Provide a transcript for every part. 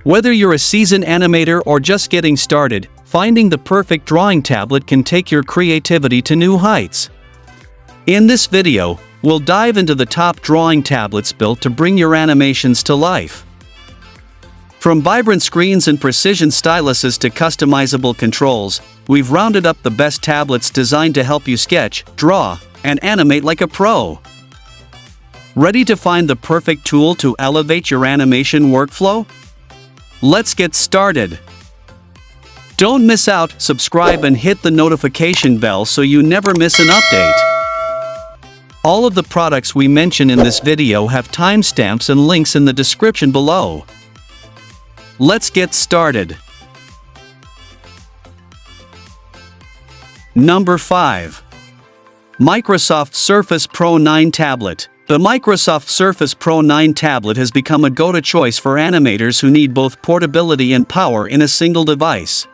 Whether you're a seasoned animator or just getting started, finding the perfect drawing tablet can take your creativity to new heights. In this video, we'll dive into the top drawing tablets built to bring your animations to life. From vibrant screens and precision styluses to customizable controls, we've rounded up the best tablets designed to help you sketch, draw, and animate like a pro. Ready to find the perfect tool to elevate your animation workflow? Let's get started. Don't miss out, subscribe and hit the notification bell so you never miss an update. All of the products we mention in this video have timestamps and links in the description below. Let's get started. Number 5. Microsoft Surface Pro 9 Tablet. The Microsoft Surface Pro 9 tablet has become a go-to choice for animators who need both portability and power in a single device.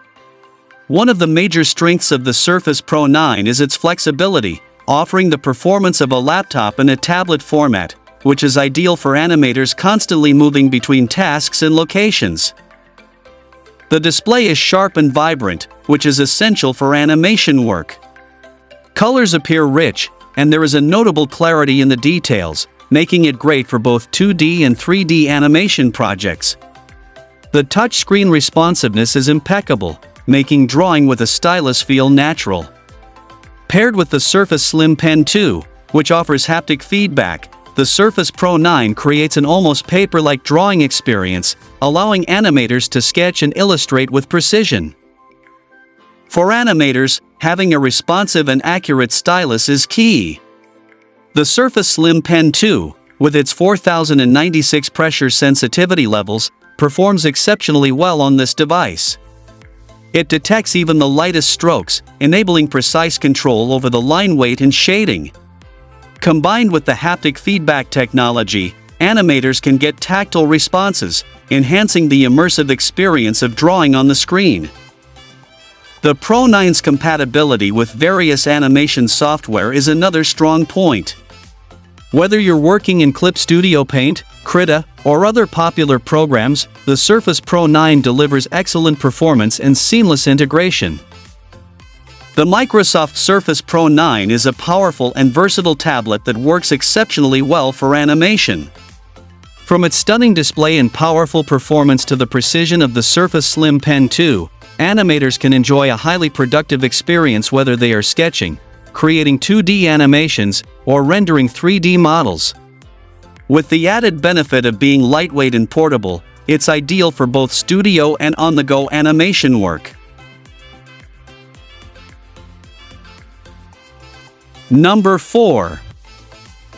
One of the major strengths of the Surface Pro 9 is its flexibility, offering the performance of a laptop in a tablet format, which is ideal for animators constantly moving between tasks and locations. The display is sharp and vibrant, which is essential for animation work. Colors appear rich, and there is a notable clarity in the details, making it great for both 2D and 3D animation projects. The touchscreen responsiveness is impeccable, making drawing with a stylus feel natural. Paired with the Surface Slim Pen 2, which offers haptic feedback, the Surface Pro 9 creates an almost paper-like drawing experience, allowing animators to sketch and illustrate with precision. For animators, having a responsive and accurate stylus is key. The Surface Slim Pen 2, with its 4096 pressure sensitivity levels, performs exceptionally well on this device. It detects even the lightest strokes, enabling precise control over the line weight and shading. Combined with the haptic feedback technology, animators can get tactile responses, enhancing the immersive experience of drawing on the screen. The Pro 9's compatibility with various animation software is another strong point. Whether you're working in Clip Studio Paint, Krita, or other popular programs, the Surface Pro 9 delivers excellent performance and seamless integration. The Microsoft Surface Pro 9 is a powerful and versatile tablet that works exceptionally well for animation. From its stunning display and powerful performance to the precision of the Surface Slim Pen 2, animators can enjoy a highly productive experience whether they are sketching, creating 2D animations, or rendering 3D models. With the added benefit of being lightweight and portable, it's ideal for both studio and on-the-go animation work. Number 4.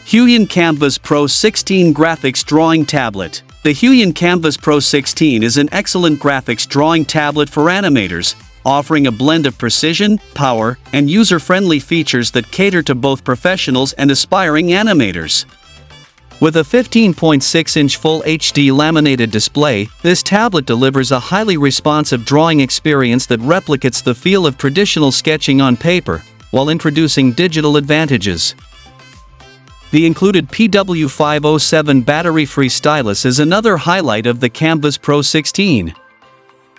HUION KAMVAS Pro 16 Graphics Drawing Tablet. The HUION KAMVAS Pro 16 is an excellent graphics drawing tablet for animators, offering a blend of precision, power, and user-friendly features that cater to both professionals and aspiring animators. With a 15.6-inch Full HD laminated display, this tablet delivers a highly responsive drawing experience that replicates the feel of traditional sketching on paper, while introducing digital advantages. The included PW507 battery-free stylus is another highlight of the KAMVAS Pro 16.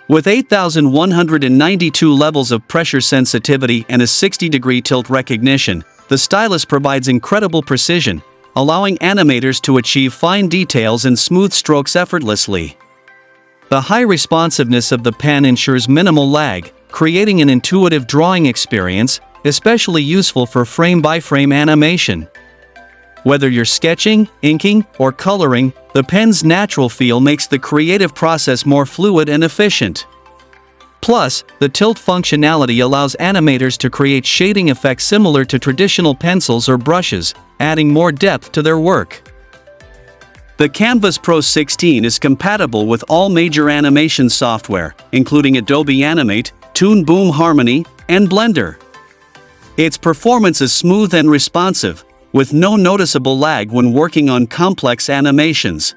With 8,192 levels of pressure sensitivity and a 60-degree tilt recognition, the stylus provides incredible precision, allowing animators to achieve fine details and smooth strokes effortlessly. The high responsiveness of the pen ensures minimal lag, creating an intuitive drawing experience, especially useful for frame-by-frame animation. Whether you're sketching, inking, or coloring, the pen's natural feel makes the creative process more fluid and efficient. Plus, the tilt functionality allows animators to create shading effects similar to traditional pencils or brushes, adding more depth to their work. The KAMVAS Pro 16 is compatible with all major animation software, including Adobe Animate, Toon Boom Harmony, and Blender. Its performance is smooth and responsive, with no noticeable lag when working on complex animations.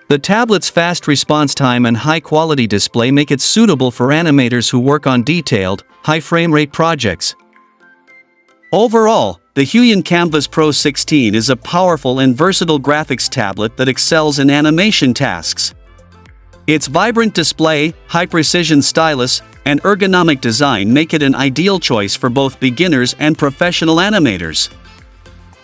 The tablet's fast response time and high-quality display make it suitable for animators who work on detailed, high-frame-rate projects. Overall, the HUION KAMVAS Pro 16 is a powerful and versatile graphics tablet that excels in animation tasks. Its vibrant display, high-precision stylus, and ergonomic design make it an ideal choice for both beginners and professional animators.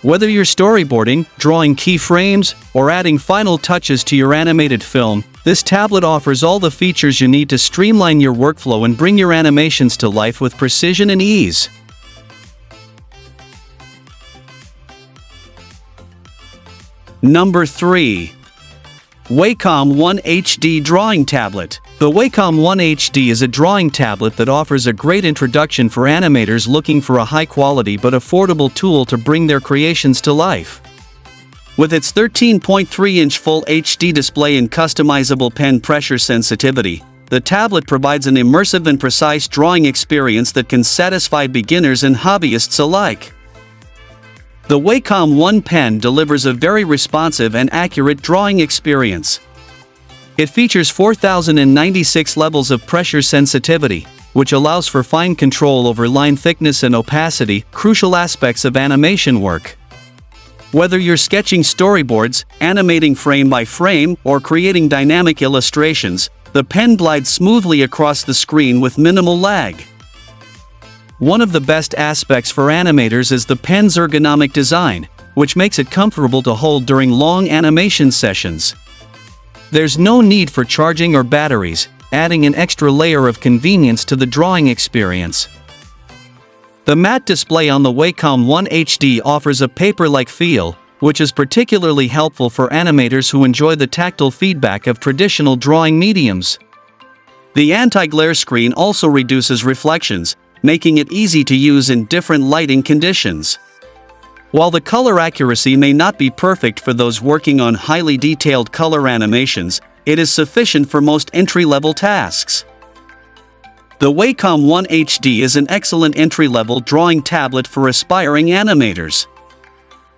Whether you're storyboarding, drawing keyframes, or adding final touches to your animated film, this tablet offers all the features you need to streamline your workflow and bring your animations to life with precision and ease. Number 3. Wacom One HD Drawing Tablet. The Wacom One HD is a drawing tablet that offers a great introduction for animators looking for a high-quality but affordable tool to bring their creations to life. With its 13.3-inch Full HD display and customizable pen pressure sensitivity, the tablet provides an immersive and precise drawing experience that can satisfy beginners and hobbyists alike. The Wacom One pen delivers a very responsive and accurate drawing experience. It features 4096 levels of pressure sensitivity, which allows for fine control over line thickness and opacity, crucial aspects of animation work. Whether you're sketching storyboards, animating frame by frame, or creating dynamic illustrations, the pen glides smoothly across the screen with minimal lag. One of the best aspects for animators is the pen's ergonomic design, which makes it comfortable to hold during long animation sessions. There's no need for charging or batteries, adding an extra layer of convenience to the drawing experience. The matte display on the Wacom One HD offers a paper-like feel, which is particularly helpful for animators who enjoy the tactile feedback of traditional drawing mediums. The anti-glare screen also reduces reflections, making it easy to use in different lighting conditions. While the color accuracy may not be perfect for those working on highly detailed color animations, it is sufficient for most entry-level tasks. The Wacom One HD is an excellent entry-level drawing tablet for aspiring animators.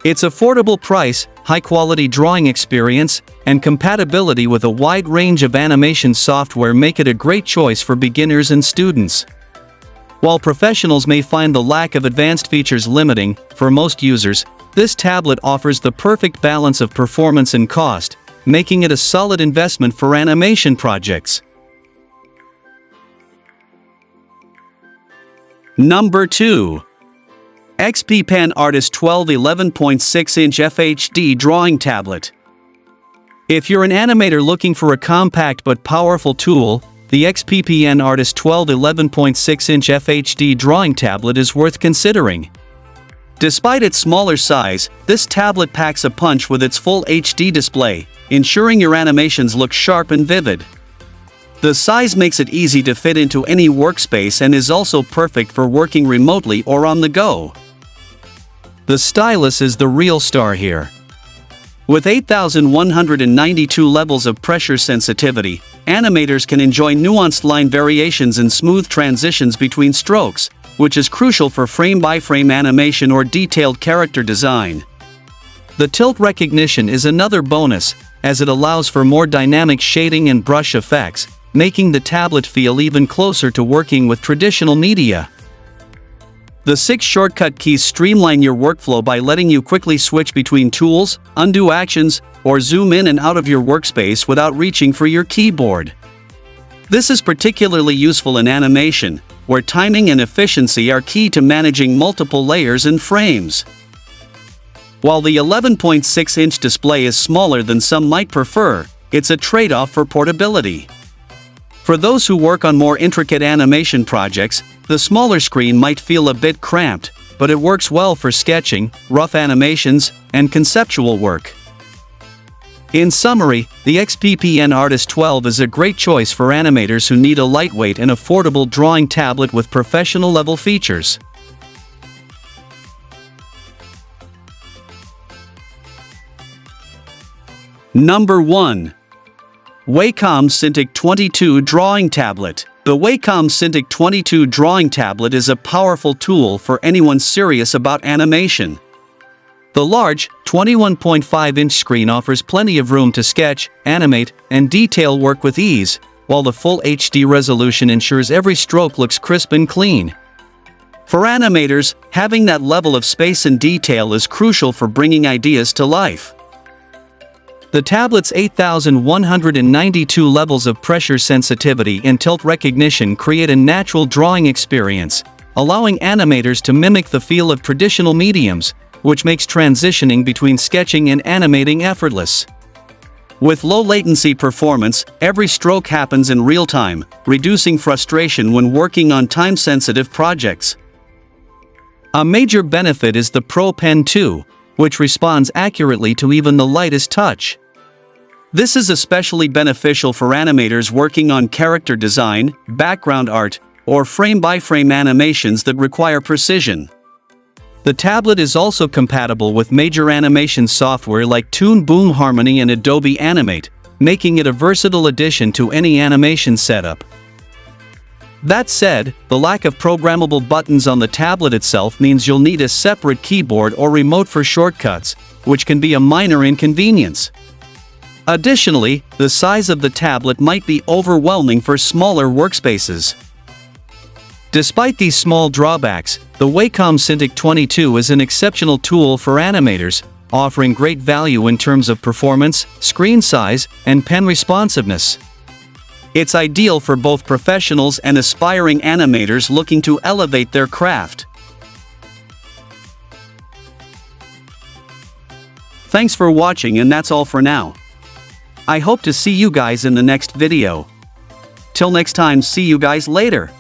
Its affordable price, high-quality drawing experience, and compatibility with a wide range of animation software make it a great choice for beginners and students. While professionals may find the lack of advanced features limiting, for most users, this tablet offers the perfect balance of performance and cost, making it a solid investment for animation projects. Number 2. XP Pen Artist 12 11.6-inch FHD Drawing Tablet. If you're an animator looking for a compact but powerful tool, the XP Pen Artist 12 11.6-inch FHD drawing tablet is worth considering. Despite its smaller size, this tablet packs a punch with its full HD display, ensuring your animations look sharp and vivid. The size makes it easy to fit into any workspace and is also perfect for working remotely or on the go. The stylus is the real star here. With 8,192 levels of pressure sensitivity, animators can enjoy nuanced line variations and smooth transitions between strokes, which is crucial for frame-by-frame animation or detailed character design. The tilt recognition is another bonus, as it allows for more dynamic shading and brush effects, making the tablet feel even closer to working with traditional media. The 6 shortcut keys streamline your workflow by letting you quickly switch between tools, undo actions, or zoom in and out of your workspace without reaching for your keyboard. This is particularly useful in animation, where timing and efficiency are key to managing multiple layers and frames. While the 11.6-inch display is smaller than some might prefer, it's a trade-off for portability. For those who work on more intricate animation projects, the smaller screen might feel a bit cramped, but it works well for sketching, rough animations, and conceptual work. In summary, the XP Pen Artist 12 is a great choice for animators who need a lightweight and affordable drawing tablet with professional-level features. Number 1. Wacom Cintiq 22 Drawing Tablet. The Wacom Cintiq 22 Drawing Tablet is a powerful tool for anyone serious about animation. The large, 21.5-inch screen offers plenty of room to sketch, animate, and detail work with ease, while the full HD resolution ensures every stroke looks crisp and clean. For animators, having that level of space and detail is crucial for bringing ideas to life. The tablet's 8,192 levels of pressure sensitivity and tilt recognition create a natural drawing experience, allowing animators to mimic the feel of traditional mediums, which makes transitioning between sketching and animating effortless. With low latency performance, every stroke happens in real time, reducing frustration when working on time-sensitive projects. A major benefit is the Pro Pen 2, which responds accurately to even the lightest touch. This is especially beneficial for animators working on character design, background art, or frame-by-frame animations that require precision. The tablet is also compatible with major animation software like Toon Boom Harmony and Adobe Animate, making it a versatile addition to any animation setup. That said, the lack of programmable buttons on the tablet itself means you'll need a separate keyboard or remote for shortcuts, which can be a minor inconvenience. Additionally, the size of the tablet might be overwhelming for smaller workspaces. Despite these small drawbacks, the Wacom Cintiq 22 is an exceptional tool for animators, offering great value in terms of performance, screen size, and pen responsiveness. It's ideal for both professionals and aspiring animators looking to elevate their craft. Thanks for watching, and that's all for now. I hope to see you guys in the next video. Till next time, see you guys later.